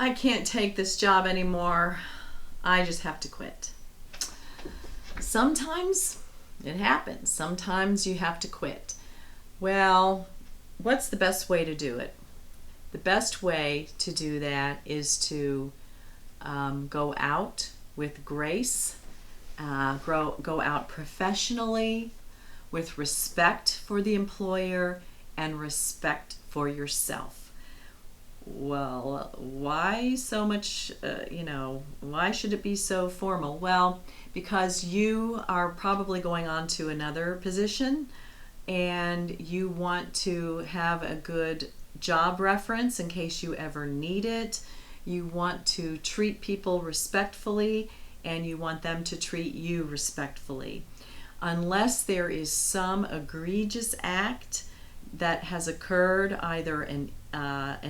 I can't take this job anymore. I just have to quit. Sometimes it happens. Sometimes you have to quit. Well, what's the best way to do it? The best way to do that is to go out with grace, go out professionally, with respect for the employer and respect for yourself. Well, why so much, why should it be so formal? Well, because you are probably going on to another position and you want to have a good job reference in case you ever need it. You want to treat people respectfully and you want them to treat you respectfully. Unless there is some egregious act that has occurred, either an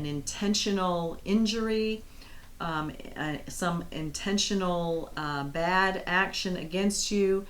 intentional injury, some intentional bad action against you,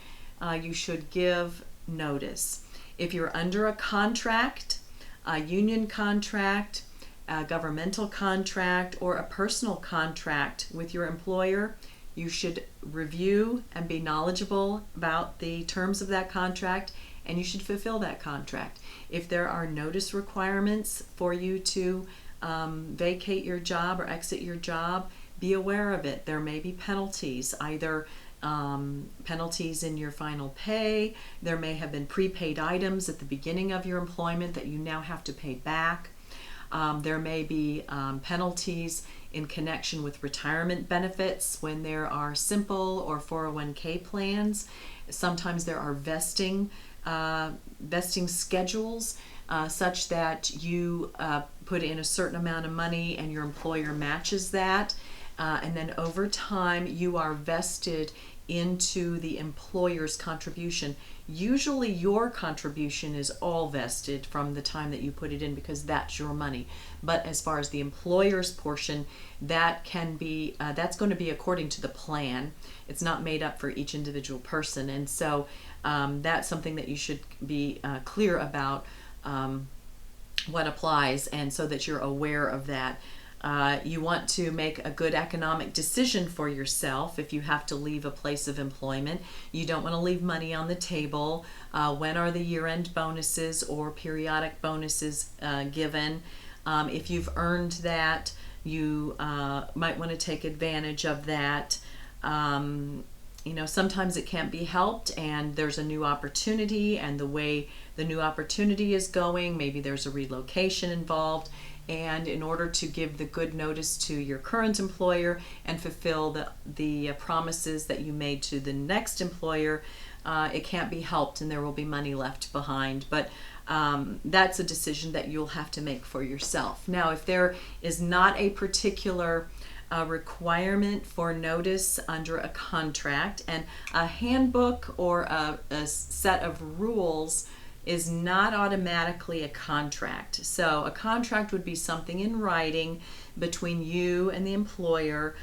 you should give notice. If you're under a contract, a union contract, a governmental contract, or a personal contract with your employer, you should review and be knowledgeable about the terms of that contract, and you should fulfill that contract. If there are notice requirements for you to vacate your job or exit your job, be aware of it. There may be penalties, either penalties in your final pay. There may have been prepaid items at the beginning of your employment that you now have to pay back. There may be penalties in connection with retirement benefits when there are simple or 401k plans. Sometimes there are vesting schedules such that you put in a certain amount of money and your employer matches that. And then over time you are vested into the employer's contribution. Usually your contribution is all vested from the time that you put it in because that's your money. But as far as the employer's portion, that can be that's going to be according to the plan. It's not made up for each individual person, and so that's something that you should be clear about what applies, and so that you're aware of that. You want to make a good economic decision for yourself if you have to leave a place of employment. You don't want to leave money on the table. When are the year-end bonuses or periodic bonuses given? If you've earned that, you might want to take advantage of that. Sometimes it can't be helped and there's a new opportunity, and the way the new opportunity is going, maybe there's a relocation involved. And in order to give the good notice to your current employer and fulfill the promises that you made to the next employer, it can't be helped and there will be money left behind. But that's a decision that you'll have to make for yourself. Now, if there is not a particular requirement for notice under a contract, and a handbook or a set of rules is not automatically a contract. So a contract would be something in writing between you and the employer,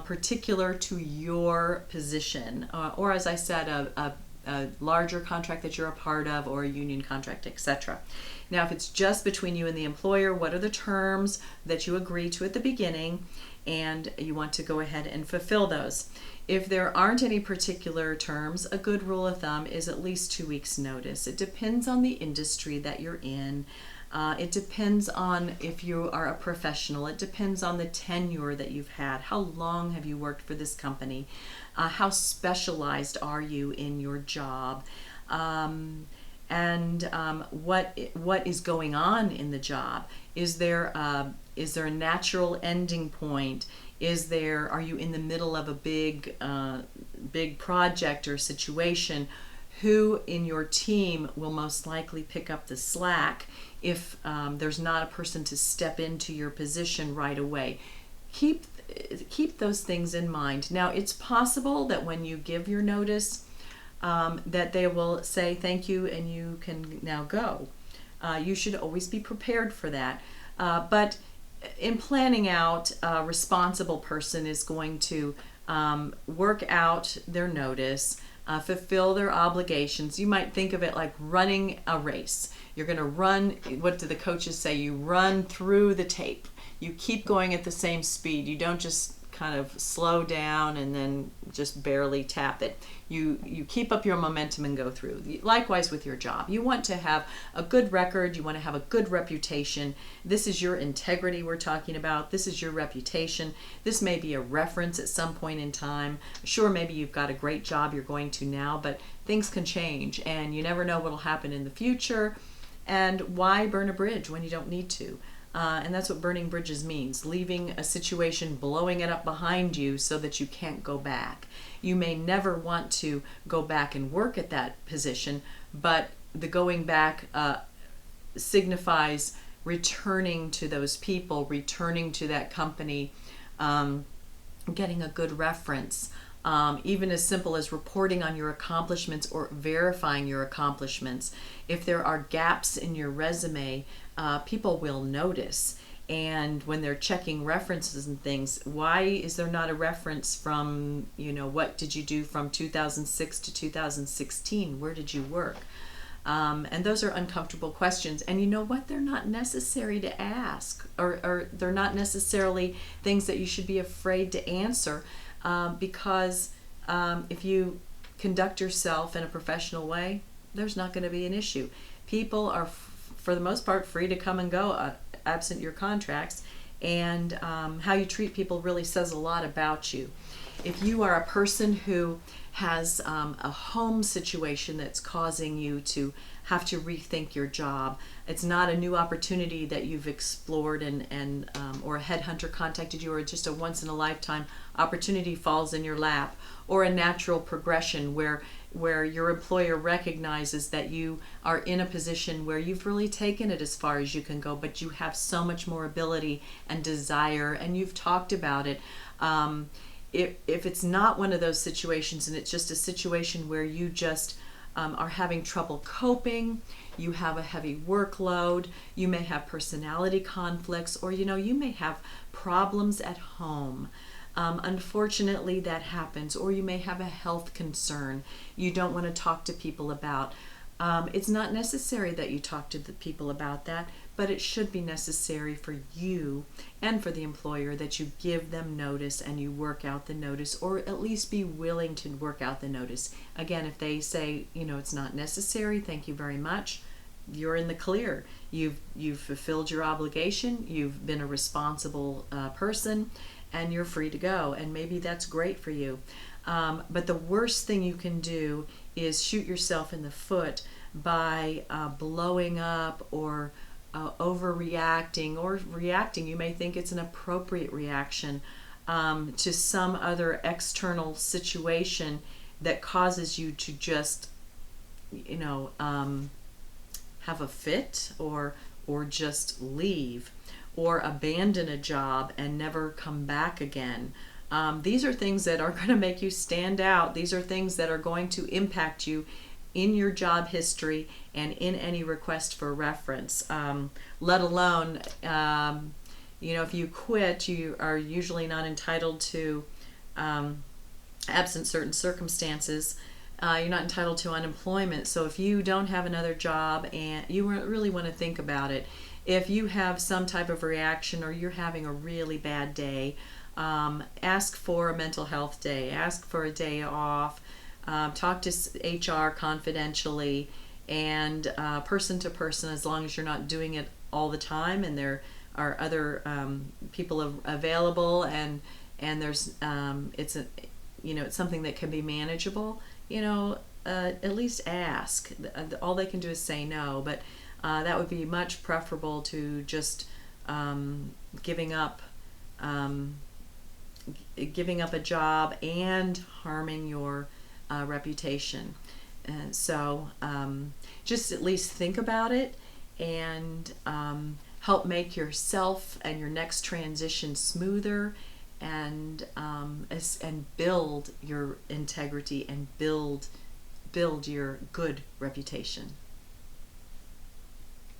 particular to your position, or as I said, a larger contract that you're a part of, or a union contract, etc. Now, if it's just between you and the employer, what are the terms that you agree to at the beginning? And you want to go ahead and fulfill those. If there aren't any particular terms, a good rule of thumb is at least 2 weeks notice. It depends on the industry that you're in. It depends on if you are a professional. It depends on the tenure that you've had. How long have you worked for this company? How specialized are you in your job? And what is going on in the job? Is there a natural ending point? Are you in the middle of a big project or situation? Who in your team will most likely pick up the slack if there's not a person to step into your position right away? Keep those things in mind. Now, it's possible that when you give your notice, that they will say thank you and you can now go. You should always be prepared for that. But in planning out, a responsible person is going to work out their notice, fulfill their obligations. You might think of it like running a race. You're going to run, what do the coaches say? You run through the tape. You keep going at the same speed. You don't just kind of slow down and then just barely tap it. You keep up your momentum and go through. Likewise with your job. You want to have a good record. You want to have a good reputation. This is your integrity we're talking about. This is your reputation. This may be a reference at some point in time. Sure, maybe you've got a great job you're going to now, but things can change and you never know what will happen in the future. And why burn a bridge when you don't need to? And that's what burning bridges means, leaving a situation, blowing it up behind you so that you can't go back. You may never want to go back and work at that position, but the going back signifies returning to those people, returning to that company, getting a good reference. Even as simple as reporting on your accomplishments or verifying your accomplishments. If there are gaps in your resume, people will notice. And when they're checking references and things, why is there not a reference from, what did you do from 2006 to 2016? Where did you work? And those are uncomfortable questions. And you know what? They're not necessary to ask, or they're not necessarily things that you should be afraid to answer. Because if you conduct yourself in a professional way, there's not going to be an issue. People are, for the most part, free to come and go, absent your contracts, and how you treat people really says a lot about you. If you are a person who has a home situation that's causing you to have to rethink your job, it's not a new opportunity that you've explored and or a headhunter contacted you, or just a once-in-a-lifetime opportunity falls in your lap, or a natural progression where your employer recognizes that you are in a position where you've really taken it as far as you can go, but you have so much more ability and desire, and you've talked about it. If it's not one of those situations and it's just a situation where you just are having trouble coping, you have a heavy workload, you may have personality conflicts, or you may have problems at home. Unfortunately, that happens. Or you may have a health concern you don't want to talk to people about. It's not necessary that you talk to the people about that, but it should be necessary for you and for the employer that you give them notice and you work out the notice, or at least be willing to work out the notice. Again, if they say, it's not necessary, thank you very much, you're in the clear. You've fulfilled your obligation, you've been a responsible person, and you're free to go. And maybe that's great for you. But the worst thing you can do is shoot yourself in the foot by blowing up or overreacting or reacting. You may think it's an appropriate reaction to some other external situation that causes you to just, have a fit or just leave or abandon a job and never come back again. These are things that are going to make you stand out. These are things that are going to impact you in your job history and in any request for reference. Let alone, if you quit, you are usually not entitled to, absent certain circumstances, you're not entitled to unemployment. So if you don't have another job and you really want to think about it, if you have some type of reaction or you're having a really bad day, ask for a mental health day, ask for a day off, talk to HR confidentially and person to person, as long as you're not doing it all the time and there are other people available and there's it's something that can be manageable. At least ask. All they can do is say no, but that would be much preferable to just giving up a job and harming your reputation. And so just at least think about it and help make yourself and your next transition smoother, and build your integrity and build your good reputation.